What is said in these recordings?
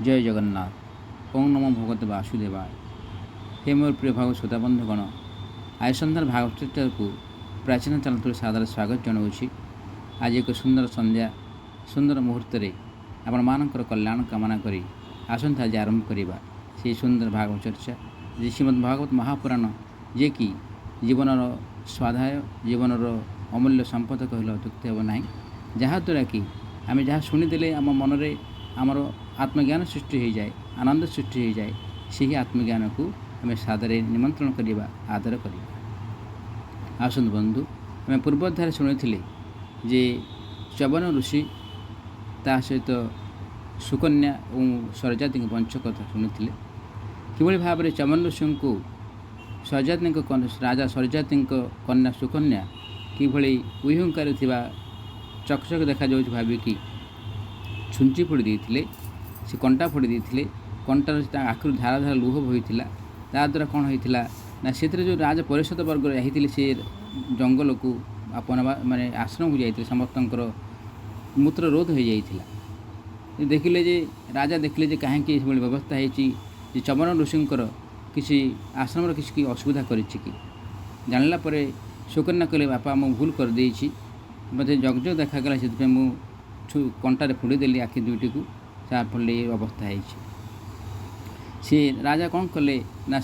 जय जगन्नाथ। ओं नमो भगवते वासुदेवाय। हे मोर प्रिय भागवत श्रोता बंधुगण, आज सन्ध्यार भागवत चर्चा को प्राचीन चैनल सादर स्वागत जनाऊँगी। आज एक सुंदर संध्या सुंदर मुहूर्त आपण मानकर कल्याण कामना करी आसंता आज आरंभ करवा से सुंदर भागवत चर्चा जे श्रीमद् भागवत महापुराण जे कि जीवनर स्वाध्याय जीवनर अमूल्य संपद कहले अत्युक्ति हे ना, जहाँद्वारा कि आम जहाँ शुणीदे आम मनरे आमर आत्मज्ञान सृष्टि हो जाए, आनंद सृष्टि हो जाए। से आत्मज्ञान को आम सादर निमंत्रण करवा आदर करवा। आसंत बंधु, आम पूर्वाध्याय शुणी जे चवन ऋषि ता सहित सुकन्या और सरजाती पंच कथा शुणी कि भाव में चवन ऋषि को सरजाती राजा सरजाती कन्या सुकन्या किभली उहुंकार चकचक देखा भाविकी छुंची फोड़ी देते से कंटा फोड़ी देते कंटार आखिर धारा धारा लुह बोईला। ताद्वारा कौन होता ना से जो राजा परिषद वर्ग जाते से जंगल को अपन माने आश्रम को जाते समस्त मूत्र रोध हो जाता। देखिले जे राजा देखिले जे कहीं व्यवस्था है चवन ऋषिंकर किसी आश्रम किसी असुविधा कर जानला सुकन्या कहले बापा मु भूल कर देछि, मत जगजग देखागला से मुझे कंटारे फोड़ीदेली आखि दुईटी को साफल अवस्था है। सी राजा कौन कले ना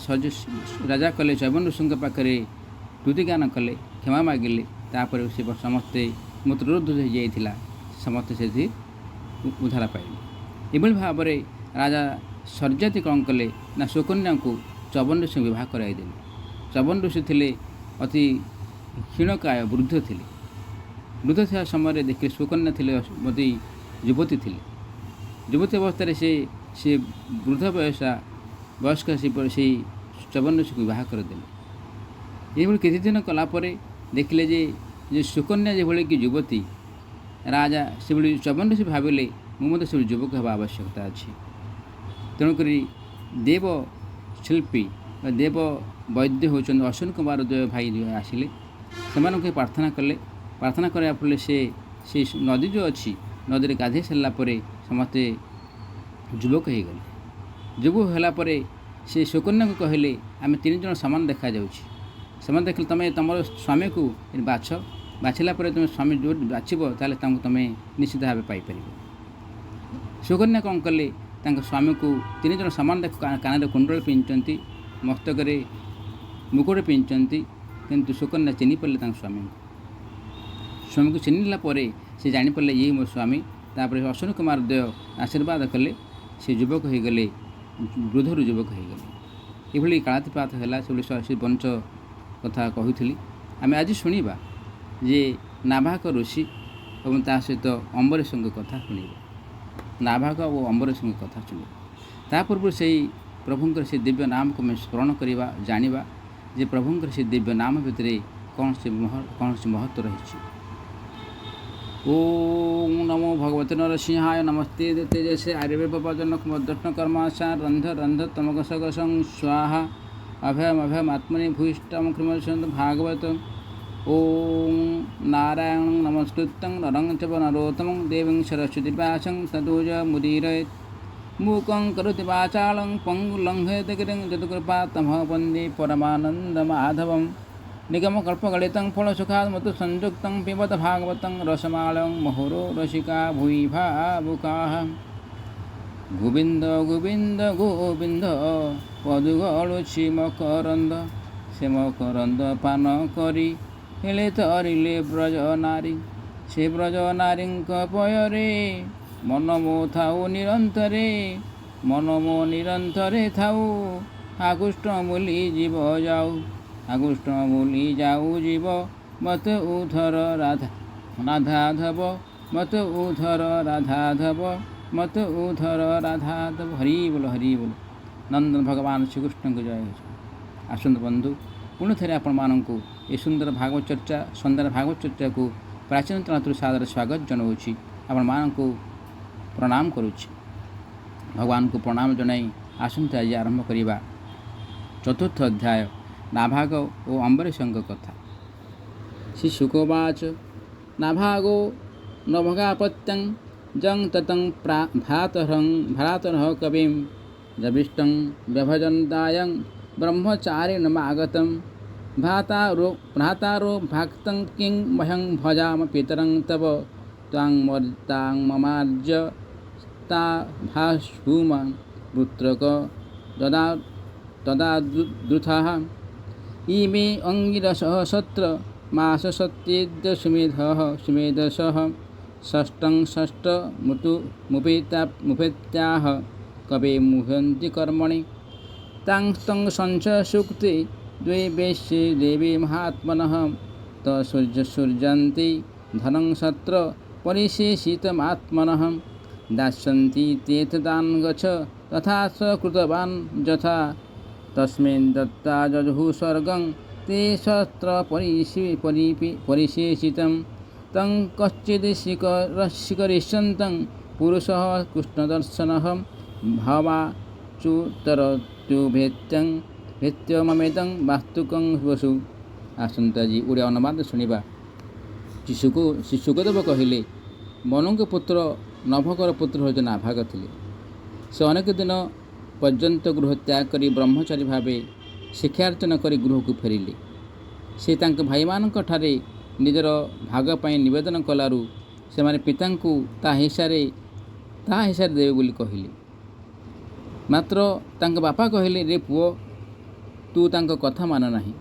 राजा कले चवन ऋषि पाखे स्तुति गान कले क्षमा मागिले। तापर से समस्ते मूत्ररोध हो जाता, समस्ते से उद्धार पाइले। एभली भाव में राजा सरजाती कौन कले ना सुकन्या को चवन ऋषि विवाह कराइदेले। चवन ऋषि थे अति क्षीणकाय वृद्ध थे। वृद्ध था समय देखिए सुकन्या थे अति युवती थी। युवती अवस्था से वृद्ध वयस्क से चवन ऋषि को विवाह करदे। ये किसी दिन कलापर देखिले जे सुकन्या जो कि युवती राजा से चवन ऋषि भाविले मुझे से युवक होगा आवश्यकता अच्छी। तेणुक देव शिल्पी देव वैद्य होती अश्विन कुमार द्वय भाई आसिले से प्रार्थना कले। प्रार्थना करने फल से नदी जो अच्छी नदी में गाधे सारापर समस्ते युवक हो गले। युवक होगापर से सुकन्या को कहले आम तीन जन सामान देखा जाने देखिले तुम तुम स्वामी को बाछ बाछला तुम स्वामी जो बाछब ताले तुम निश्चित भाव पाइपर। सुकन्या कौन कले स्वामी को तीन जन सामान देख कान कुंडल पिंधि मस्तक मुकुट पिंधि किंतु सुकन्या चिन्ह पारे स्वामी को चिन्हला से जानीपारे ये मो स्वामी। तापर अश्विन कुमार द्वय आशीर्वाद कले से युवक हो गले, वृद्धर युवक हो गले। ये कालातिपात है से पंच कथा कहूली। आम आज शुणा जे नाभाक ऋषि और ता सहित अम्बरीश कथा शुणा। नाभाक और अम्बरीश कथा शुणा ता पूर्व से प्रभुंर से दिव्य नाम को स्मरण करवा जाना जे प्रभुंर से दिव्य नाम भितर कौन से महत्व रही। ओम नमो भगवते नरसिंहाय नमस्ते तेजसे आयुर्वेदपजनक मदृष्ण कर्माशा रंध रंध तमकसकसं स्वाहा अभयम अभयम आत्मनि भूयिष्ठम कृमसंत भागवत। ओम नारायण नमस्कृतं नरं चैव नरोत्तमं देवीं सरस्वती व्यासं तदोज मुदीरयेत्। मूकं करोति वाचालं पंगुलंघयति गिरिं यत्कृपातमः वन्दे परमानन्दमाधवम्। निगमकल्पगलितं फलसुखात् मधुसंयुक्तं पिबत भागवतं रसमालं मुहुरो रसिका भूयि भावुकाः। गोविंद गोविंद गोविंद पदुगलुछि मकरंद से मकरंद पान करी हेले तरिले ब्रज नारी से ब्रज नारी पयरे मन मो थाऊ निरंतरे मन मो निरंतरे थाऊ आकुष्ट मूली जीव जाऊ आकुष्ट मूली जाऊ जीव मत उधर राधा राधाधव मत उधर राधाधव मत उधर राधाधव। हरि बोल नंदन भगवान श्रीकृष्ण को जय। आसंत बंधु, पुणी थे आपण मानक ये सुंदर भागवत चर्चा सन्ध्यार भागवत चर्चा को प्राचीन तलातु सादर स्वागत जनाऊँगी। आपण मानक प्रणाम करुच्ची। भगवान को प्रणाम जनाई आसंता आज आरंभ करवा चतुर्थ अध्याय नाभाग और अम्बरीश कथा। श्री शुकोवाच नाभागो नभगापत्यं जं ततं भ्रातरः कविं जविष्टं व्यभजन्तायं ब्रह्मचारिणमागतं भ्रातारो भक्तं किं मह्यं भजाम पितरं तव तां ममार्य ता भास्भूमान् पुत्रक तदा द्रुथाः इमे अङ्गिरसः सत्र माससत्येद्य सुमेधसः षष्ठं मुपेत्याह कवे मुह्यन्ति कर्मणि तां संशयसूक्ते द्वे वैश्ये देवी महात्मनः सूर्यन्ति धनं सत्र परिशेषितमात्मनः दास्यन्ति ते तदान् गच्छ तथा स कृतवान् यथा तस्मिन् दत्ता जजुः स्वर्गं ते सत्र परिशेषितं तं कश्चित् शिखरिष्यन्तं पुरुषः कृष्णदर्शनः भावाच्युतरत्युभेत्यं भेत्यममेतं वास्तुकं वसु। आसंता जी ओडिया अनुवाद शुणा। श्री सुखदेव कहले मनुଙ୍କ पुत्र नभकर पुत्र हूँ नाभाग थे। से अनेक दिन पर्यंत गृह त्याग कर ब्रह्मचारी भाव शिक्षार्चन कर गृह को फेरिले। से भाई मान निजर भागपाई नवेदन कलारू से पिता ता हिसारे देवे बोली कहले। मात्र तांक बापा कहले रे पुओ तू तांक कथा मान नाही।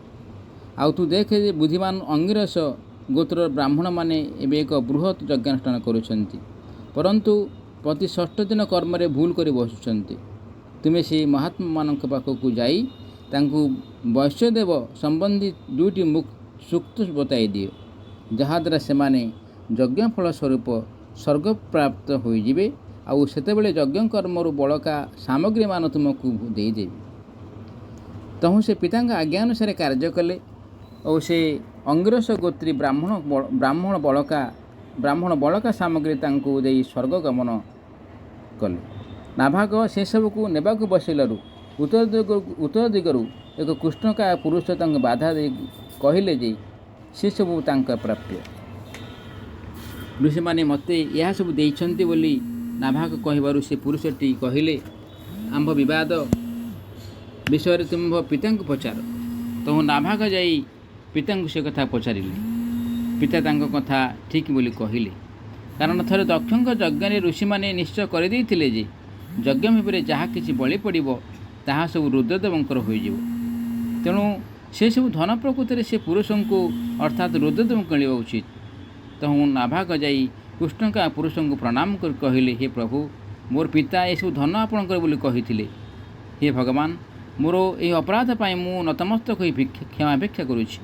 आउ तू देख जे बुद्धिमान अंगिरस गोत्र ब्राह्मण माने एबे एक बृहत यज्ञानुष्ठान करुछंती, परंतु प्रति षष्ठ दिन कर्म रे भूल कर बसुछंती। तुमे से महात्मा मानक पाखक जाई तांकु वैश्यदेव संबंधी दुईटी सूक्त बताई दिए, जहाद्वारा से माने यज्ञ फल स्वरूप स्वर्ग प्राप्त होइजिबे। आउ सेतेबेले यज्ञ कर्मरु बड़का सामग्री मान तुमको देदेवी। तहु से पिता आज्ञा अनुसार कार्य कले और से अंगिरस गोत्री ब्राह्मण बड़का सामग्री तांकु देई स्वर्ग गमन कले। नाभाग से सबको नेबाकू बसैलु उत्तर दिगरु एक कृष्णकाय पुरुष तांक बाधा दे कहले जे से सबू तांक प्राप्य। ऋषि माने मते यह सब देइछन्ति बोली नाभाग कहबारु से पुरुषटी कहले आंभ विवाद विषय तुम पिता पचार। तो नाभाग जाई पिता से कथा पचारिले। पिता तांक कथा ठीक बोली कहले, कारण थरे दक्षंक यज्ञ ऋषि माने निश्चय कर देइथिले जे यज्ञ भाव जहाँ किसी बलि पड़ो ताहा सब रुद्रदेवंकर होइजिवो। तेणु से सब धन प्रकृति से पुरुष को अर्थात रुद्रदेव मिलवा उचित। तहु नाभाग जाई कृष्ण का पुरुष को प्रणाम कर कहले, हे प्रभु मोर पिता ये सब धन आपणकर बोली कहिथिले। हे भगवान मोर यह अपराध पाई मु नतमस्तक क्षमापेक्षा करुछि।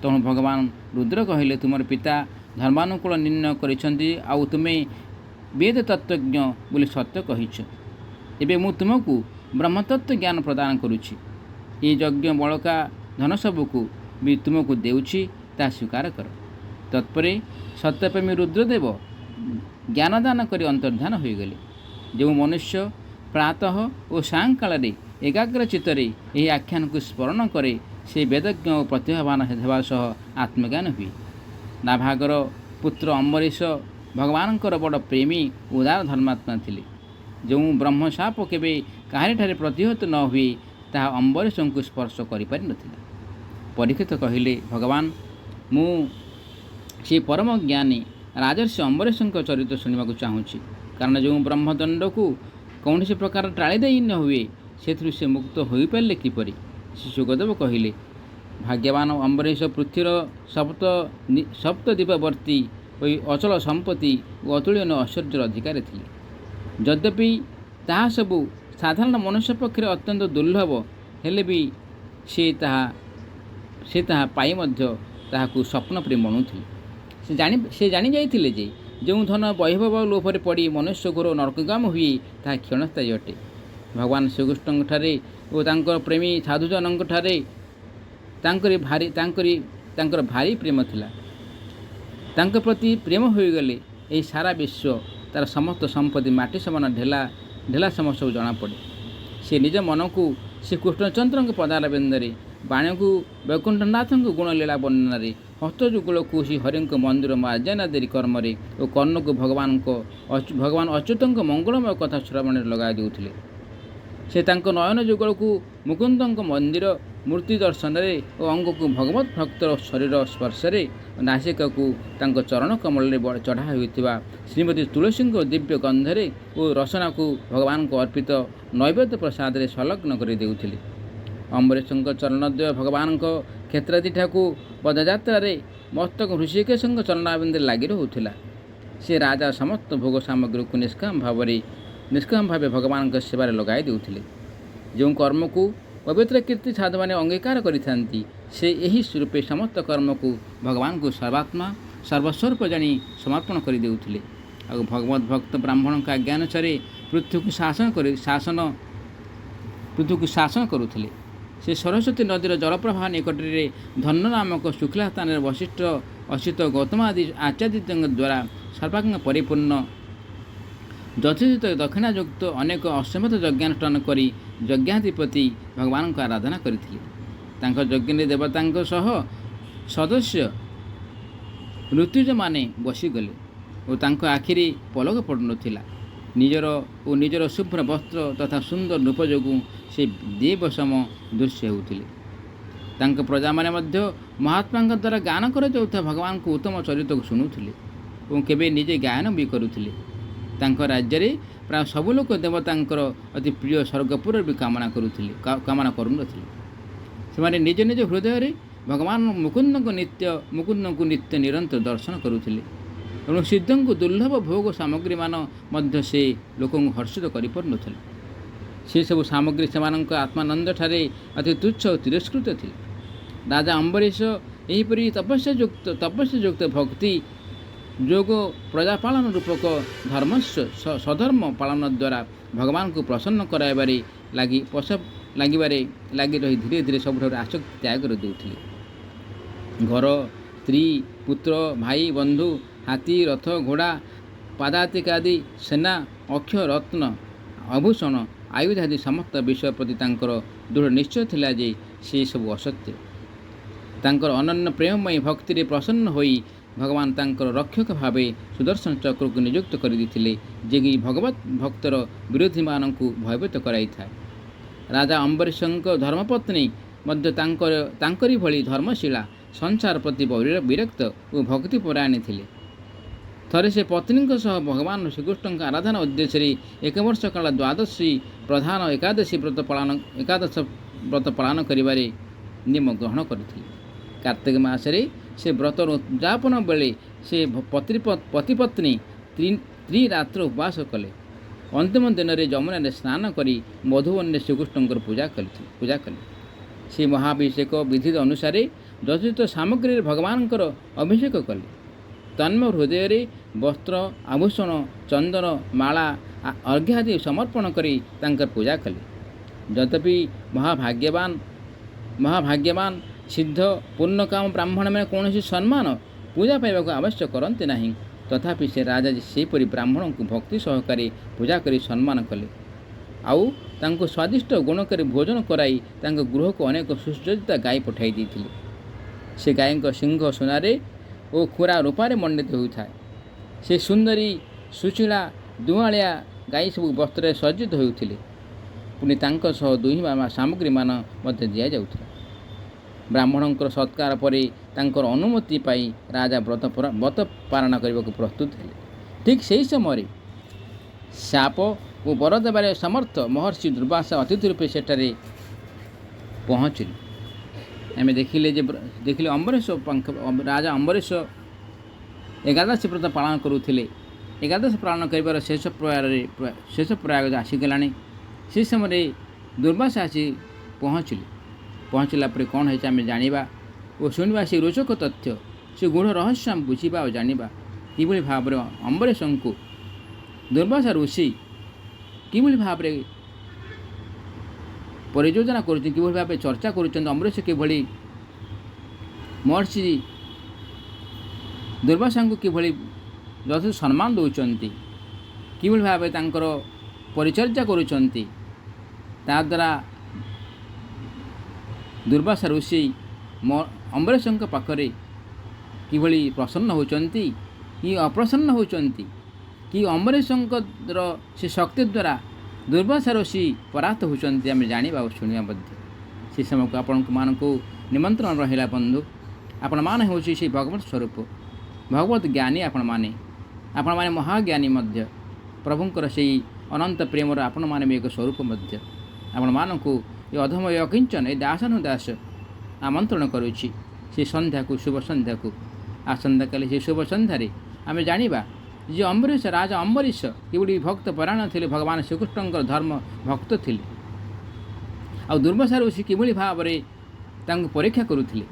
तहु भगवान रुद्र कहले, तुमर पिता धर्मानुकूल निर्णय करिसंति आउ तुमे वेद तत्वज्ञ बोली सत्य कहिछ। एबे मु तुमको ब्रह्मतत्व ज्ञान प्रदान करुछि। ये यज्ञ बड़का धन सबको भी तुमको देउछि, ता स्वीकार कर। तत्परे सत्यप्रेमी रुद्रदेव ज्ञानदान करी अंतर्धान होगले। जो मनुष्य प्रातः और सायंकाल एकाग्र चित्तरे यही आख्यान को स्मरण करे से वेदज्ञ और प्रतिभावान होगा सह आत्मज्ञान हुए। नाभागर पुत्र अम्बरीश भगवानकर बड़ प्रेमी उदार धर्मात्मा थिले। जो ब्रह्मशाप केबे काहारिठारे प्रतिहत न हुए ताहा अम्बरीश को स्पर्श करिपारि नथिला। परीक्षित कहले, भगवान मु से परम ज्ञानी राजर्षि अम्बरीश चरित्र शुणा चाहूँगी, कारण जो ब्रह्मदंड को कौन प्रकार टाड़ी दे न हुए से मुक्त हो पारे किपरि। श्री सुखदेव कहले, भाग्यवान अम्बरीश पृथ्वीर सप्तद्वीपवर्ती अचल संपत्ति और अतुल्यन ऐश्वर्यर अधिकारी थे। यद्यपि ताहा सबू साधारण मनुष्य पक्षे अत्यंत दुर्लभ हेले भी से ताहा पाई मध्य ताहाकु स्वप्न प्रेम मनुथिले। से जानी जाइथिले जे जो धन वैभव लोभरे पड़ी मनुष्य घोर नरकगाम हुए ताहा क्षणस्थायी अटे। भगवान श्रीकृष्ण ठारे और तांकर प्रेमी साधुजन ठारे तांकर भारी प्रेम थिला। तांकर प्रति प्रेम होगले यही सारा विश्व तार समस्त संपत्ति माटी समान ढेला सम सब जना पड़े। से निज मन को श्री कृष्णचंद्र पदार बेंदरे बाण को वैकुंठनाथ गुणलीला वर्णन ହସ୍ତଯୁଗଳକୁ ଶ୍ରୀହରିଙ୍କ ମନ୍ଦିର ମାର୍ଜନା ଦେଇ କର୍ମରେ ଓ କର୍ଣ୍ଣକୁ ଭଗବାନ ଅଚ୍ୟୁତଙ୍କ ମଙ୍ଗଳମୟ କଥା ଶ୍ରବଣରେ ଲଗାଇ ଦେଉଥିଲେ। ସେ ତାଙ୍କ ନୟନ ଯୁଗଳକୁ ମୁକୁନ୍ଦଙ୍କ ମନ୍ଦିର ମୂର୍ତ୍ତି ଦର୍ଶନରେ ଓ ଅଙ୍ଗକୁ ଭଗବତ ଭକ୍ତର ଶରୀର ସ୍ପର୍ଶରେ ଓ ନାସିକାକୁ ତାଙ୍କ ଚରଣ କମଳରେ ଚଢ଼ା ହୋଇଥିବା ଶ୍ରୀମତୀ ତୁଳସୀଙ୍କ ଦିବ୍ୟ ଗନ୍ଧରେ ଓ ରସନାକୁ ଭଗବାନଙ୍କ ଅର୍ପିତ ନୈବେଦ୍ୟ ପ୍ରସାଦରେ ସଂଲଗ୍ନ କରିଦେଉଥିଲେ। ଅମ୍ବରୀଶଙ୍କ ଚରଣଦ୍ୱୟ ଭଗବାନଙ୍କ କ୍ଷେତ୍ରାଦିଠାକୁ ପଦଯାତ୍ରାରେ ମସ୍ତକ ହୃଷିକେଶଙ୍କ ଚରଣାବିନ୍ଦରେ ଲାଗି ରହୁଥିଲା। ସେ ରାଜା ସମସ୍ତ ଭୋଗ ସାମଗ୍ରୀକୁ ନିଷ୍କାମ ଭାବେ ଭଗବାନଙ୍କ ସେବାରେ ଲଗାଇ ଦେଉଥିଲେ। ଯେଉଁ କର୍ମକୁ ପବିତ୍ର କୀର୍ତ୍ତି ସାଧୁମାନେ ଅଙ୍ଗୀକାର କରିଥାନ୍ତି, ସେ ଏହି ରୂପେ ସମସ୍ତ କର୍ମକୁ ଭଗବାନଙ୍କୁ ସର୍ବାତ୍ମା ସର୍ବସ୍ୱରୂପ ଜାଣି ସମର୍ପଣ କରିଦେଉଥିଲେ। ଆଉ ଭଗବତ ଭକ୍ତ ବ୍ରାହ୍ମଣଙ୍କ ଆଜ୍ଞାନୁସାରେ ପୃଥ୍ୱୀକୁ ଶାସନ କରୁଥିଲେ। ସେ ସରସ୍ୱତୀ ନଦୀର ଜଳପ୍ରବାହ ନିକଟରେ ଧନ୍ୟ ନାମକ ଶୁକ୍ଲା ସ୍ଥାନରେ ବଶିଷ୍ଠ ଅସିତ ଗୌତମାଦି ଆଚାର୍ଯ୍ୟଙ୍କ ଦ୍ୱାରା ସର୍ବାଙ୍ଗ ପରିପୂର୍ଣ୍ଣ ଯଥୋଚିତ ଦକ୍ଷିଣାଯୁକ୍ତ ଅନେକ ଅସୀମିତ ଯଜ୍ଞାନୁଷ୍ଠାନ କରି ଯଜ୍ଞାଧିପତି ଭଗବାନଙ୍କ ଆରାଧନା କରିଥିଲେ। ତାଙ୍କ ଯଜ୍ଞରେ ଦେବତାଙ୍କ ସହ ସଦସ୍ୟ ଋତୁଜମାନେ ବସିଗଲେ ଓ ତାଙ୍କ ଆଖିରେ ପଲକ ପଡ଼ୁନଥିଲା। ନିଜର ଶୁଭ୍ର ବସ୍ତ୍ର ତଥା ସୁନ୍ଦର ରୂପ ଯୋଗୁଁ ସେ ଦେବସମ ଦୃଶ୍ୟ ହେଉଥିଲେ। ତାଙ୍କ ପ୍ରଜାମାନେ ମଧ୍ୟ ମହାତ୍ମାଙ୍କ ଦ୍ୱାରା ଗାନ କରାଯାଉଥିବା ଭଗବାନଙ୍କ ଉତ୍ତମ ଚରିତ୍ରକୁ ଶୁଣୁଥିଲେ ଏବଂ କେବେ ନିଜେ ଗାୟନ ବି କରୁଥିଲେ। ତାଙ୍କ ରାଜ୍ୟରେ ପ୍ରାୟ ସବୁ ଲୋକ ଦେବତାଙ୍କର ଅତି ପ୍ରିୟ ସ୍ୱର୍ଗପୁର ବି କାମନା କରୁନଥିଲେ। ସେମାନେ ନିଜ ନିଜ ହୃଦୟରେ ଭଗବାନ ମୁକୁନ୍ଦଙ୍କୁ ନିତ୍ୟ ନିରନ୍ତର ଦର୍ଶନ କରୁଥିଲେ ଏବଂ ସିଦ୍ଧଙ୍କୁ ଦୁର୍ଲଭ ଭୋଗ ସାମଗ୍ରୀମାନ ମଧ୍ୟ ସେ ଲୋକଙ୍କୁ ହର୍ଷିତ କରିପାରୁନଥିଲେ। ସେସବୁ ସାମଗ୍ରୀ ସେମାନଙ୍କ ଆତ୍ମାନନ୍ଦଠାରେ ଅତି ତୁଚ୍ଛ ଓ ତିରସ୍କୃତ ଥିଲେ। ରାଜା ଅମ୍ବରୀଶ ଏହିପରି ତପସ୍ୟାଯୁକ୍ତ ଭକ୍ତି ଯୋଗ ପ୍ରଜାପାଳନ ରୂପକ ସଧର୍ମ ପାଳନ ଦ୍ୱାରା ଭଗବାନଙ୍କୁ ପ୍ରସନ୍ନ କରାଇବାରେ ଲାଗି ରହି ଧୀରେ ଧୀରେ ସବୁଠାରୁ ଆସକ୍ତି ତ୍ୟାଗ କରିଦେଉଥିଲେ। ଘର, ସ୍ତ୍ରୀ, ପୁତ୍ର, ଭାଇ, ବନ୍ଧୁ, ହାତୀ, ରଥ, ଘୋଡ଼ା, ପାଦାତିକାଦି, ସେନା, ଅକ୍ଷ, ରତ୍ନ, ଆଭୂଷଣ, ଆୟୁଧ ଆଦି ସମସ୍ତ ବିଷୟ ପ୍ରତି ତାଙ୍କର ଦୃଢ଼ ନିଶ୍ଚୟ ଥିଲା ଯେ ସେ ସବୁ ଅସତ୍ୟ। ତାଙ୍କର ଅନନ୍ୟ ପ୍ରେମମୟୀ ଭକ୍ତିରେ ପ୍ରସନ୍ନ ହୋଇ ଭଗବାନ ତାଙ୍କର ରକ୍ଷକ ଭାବେ ସୁଦର୍ଶନ ଚକ୍ରକୁ ନିଯୁକ୍ତ କରିଦେଇଥିଲେ, ଯେ କି ଭଗବତ ଭକ୍ତର ବିରୋଧୀମାନଙ୍କୁ ଭୟଭୀତ କରାଇଥାଏ। ରାଜା ଅମ୍ବରୀଶଙ୍କ ଧର୍ମପତ୍ନୀ ମଧ୍ୟ ତାଙ୍କରି ଭଳି ଧର୍ମଶୀଳା, ସଂସାର ପ୍ରତି ବିରକ୍ତ ଓ ଭକ୍ତିପରାୟଣୀ ଥିଲେ। ଥରେ ସେ ପତ୍ନୀଙ୍କ ସହ ଭଗବାନ ଶ୍ରୀକୃଷ୍ଣଙ୍କ ଆରାଧନା ଉଦ୍ଦେଶ୍ୟରେ 1 ବର୍ଷ କାଳ ଦ୍ୱାଦଶୀ ପ୍ରଧାନ ଏକାଦଶ ବ୍ରତ ପାଳନ କରିବାରେ ନିୟମ ଗ୍ରହଣ କରିଥିଲେ। କାର୍ତ୍ତିକ ମାସରେ ସେ ବ୍ରତର ଉଦ୍ଯାପନ ବେଳେ ସେ ପତିପତ୍ନୀ ତ୍ରିରାତ୍ର ଉପବାସ କଲେ। ଅନ୍ତିମ ଦିନରେ ଯମୁନାରେ ସ୍ନାନ କରି ମଧୁବନରେ ଶ୍ରୀକୃଷ୍ଣଙ୍କର ପୂଜା କଲେ। ସେ ମହାଭିଷେକ ବିଧି ଅନୁସାରେ ଯଥୋଚିତ ସାମଗ୍ରୀରେ ଭଗବାନଙ୍କର ଅଭିଷେକ କଲେ। ତନ୍ମୟ ହୃଦୟରେ ବସ୍ତ୍ର, ଆଭୂଷଣ, ଚନ୍ଦନ, ମାଳା, ଅର୍ଘ୍ୟ ଆଦି ସମର୍ପଣ କରି ତାଙ୍କର ପୂଜା କଲେ। ଯଦ୍ୟପି ମହାଭାଗ୍ୟବାନ ସିଦ୍ଧ ପୂର୍ଣ୍ଣକାମ ବ୍ରାହ୍ମଣମାନେ କୌଣସି ସମ୍ମାନ ପୂଜା ପାଇବାକୁ ଆବଶ୍ୟକ କରନ୍ତି ନାହିଁ, ତଥାପି ସେ ରାଜା ସେହିପରି ବ୍ରାହ୍ମଣଙ୍କୁ ଭକ୍ତି ସହକାରେ ପୂଜା କରି ସମ୍ମାନ କଲେ। ଆଉ ତାଙ୍କୁ ସ୍ୱାଦିଷ୍ଟ ଗୁଣକାରୀ ଭୋଜନ କରାଇ ତାଙ୍କ ଗୃହକୁ ଅନେକ ସୁସଜ୍ଜିତ ଗାଈ ପଠାଇ ଦେଇଥିଲେ। ସେ ଗାଈଙ୍କ ସିଂହ ସୁନାରେ ଓ ଖୁରା ରୂପାରେ ମଣ୍ଡିତ ହୋଇଥାଏ। ସେ ସୁନ୍ଦରୀ, ସୁଶୀଳା, ଦୁଆଳିଆ ଗାଈ ସବୁ ବସ୍ତ୍ରରେ ସଜ୍ଜିତ ହେଉଥିଲେ। ପୁଣି ତାଙ୍କ ସହ ଦୁହିଁବା ସାମଗ୍ରୀମାନ ମଧ୍ୟ ଦିଆଯାଉଥିଲା। ବ୍ରାହ୍ମଣଙ୍କର ସତ୍କାର ପରେ ତାଙ୍କର ଅନୁମତି ପାଇ ରାଜା ବ୍ରତ ପାଳନ କରିବାକୁ ପ୍ରସ୍ତୁତ ହେଲେ। ଠିକ୍ ସେହି ସମୟରେ ଶାପ ଓ ବର ଦେବାରେ ସମର୍ଥ ମହର୍ଷି ଦୁର୍ବାସା ଅତିଥି ରୂପେ ସେଠାରେ ପହଞ୍ଚିଲେ। ଆମେ ଦେଖିଲେ ରାଜା ଅମ୍ବରୀଶ ଏକାଦଶୀ ବ୍ରତ ପାଳନ କରୁଥିଲେ। ଏକାଦଶୀ ପାଳନ କରିବାର ଶେଷ ପ୍ରୟାଗ ଆସିଗଲାଣି। ସେ ସମୟରେ ଦୁର୍ବାସା ଆସି ପହଞ୍ଚିଲା ପରେ କ'ଣ ହେଇଛି ଆମେ ଜାଣିବା ଓ ଶୁଣିବା। ସେ ରୋଚକ ତଥ୍ୟ, ସେ ଗୂଢ଼ ରହସ୍ୟ ଆମେ ବୁଝିବା ଓ ଜାଣିବା। କିଭଳି ଭାବରେ ଅମ୍ବରୀଶଙ୍କୁ ଦୁର୍ବାସା ଋଷି କିଭଳି ଭାବରେ ପରିଯୋଜନା କରୁଛନ୍ତି, କିଭଳି ଭାବେ ଚର୍ଚ୍ଚା କରୁଛନ୍ତି। ଅମ୍ବରୀଶ କିଭଳି ମହର୍ଷି ଦୁର୍ବାସାଙ୍କୁ କିଭଳି ଯଥେଷ୍ଟ ସମ୍ମାନ ଦେଉଛନ୍ତି, କିଭଳି ଭାବେ ତାଙ୍କର ପରିଚର୍ଯା କରୁଛନ୍ତି। ତାଦ୍ୱାରା ଦୁର୍ବାସା ଋଷି ଅମ୍ବରୀଶଙ୍କ ପାଖରେ କିଭଳି ପ୍ରସନ୍ନ ହେଉଛନ୍ତି କି ଅପ୍ରସନ୍ନ ହେଉଛନ୍ତି, କି ଅମ୍ବରୀଶଙ୍କର ସେ ଶକ୍ତି ଦ୍ୱାରା ଦୁର୍ବାସା ଋଷି ପରାସ୍ତ ହେଉଛନ୍ତି ଆମେ ଜାଣିବା ଓ ଶୁଣିବା ମଧ୍ୟ। ସେ ସମୟକୁ ଆପଣମାନଙ୍କୁ ନିମନ୍ତ୍ରଣ ରହିଲା ବନ୍ଧୁ। ଆପଣମାନେ ହେଉଛି ସେଇ ଭଗବତ ସ୍ୱରୂପ, ଭଗବତ ଜ୍ଞାନୀ ଆପଣମାନେ ମହାଜ୍ଞାନୀ ମଧ୍ୟ। ପ୍ରଭୁଙ୍କର ସେଇ ଅନନ୍ତ ପ୍ରେମର ଆପଣମାନେ ବି ଏକ ସ୍ୱରୂପ ମଧ୍ୟ। ଆପଣମାନଙ୍କୁ ଏ ଅଧମୟ ଅକିଞ୍ଚନ ଏ ଦାସନୁ ଦାସ ଆମନ୍ତ୍ରଣ କରୁଛି ସେ ସନ୍ଧ୍ୟାକୁ, ଶୁଭ ସନ୍ଧ୍ୟାକୁ। ଆସନ୍ତାକାଲି ସେ ଶୁଭ ସନ୍ଧ୍ୟାରେ ଆମେ ଜାଣିବା ଯେ ରାଜା ଅମ୍ବରୀଶ କିଭଳି ଭକ୍ତ ପରାୟଣ ଥିଲେ, ଭଗବାନ ଶ୍ରୀକୃଷ୍ଣଙ୍କର ଧର୍ମ ଭକ୍ତ ଥିଲେ, ଆଉ ଦୁର୍ବାସା ଋଷି କିଭଳି ଭାବରେ ତାଙ୍କୁ ପରୀକ୍ଷା କରୁଥିଲେ,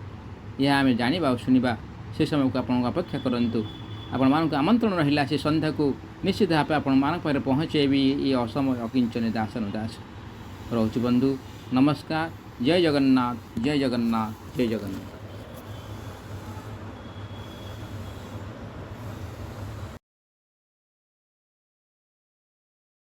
ଏହା ଆମେ ଜାଣିବା ଆଉ ଶୁଣିବା। ସେ ସମୟକୁ ଆପଣଙ୍କୁ ଅପେକ୍ଷା କରନ୍ତୁ। ଆପଣମାନଙ୍କୁ ଆମନ୍ତ୍ରଣ ରହିଲା ସେ ସନ୍ଧ୍ୟାକୁ ନିଶ୍ଚିତ ଭାବେ ଆପଣମାନଙ୍କ ପାଖରେ ପହଞ୍ଚାଇବି ଏ ଅସମୟ ଅକିଞ୍ଚନ ଦାସନୁ ଦାସ। ରହୁଛି ବନ୍ଧୁ, ନମସ୍କାର। ଜୟ ଜଗନ୍ନାଥ, ଜୟ ଜଗନ୍ନାଥ, ଜୟ ଜଗନ୍ନାଥ।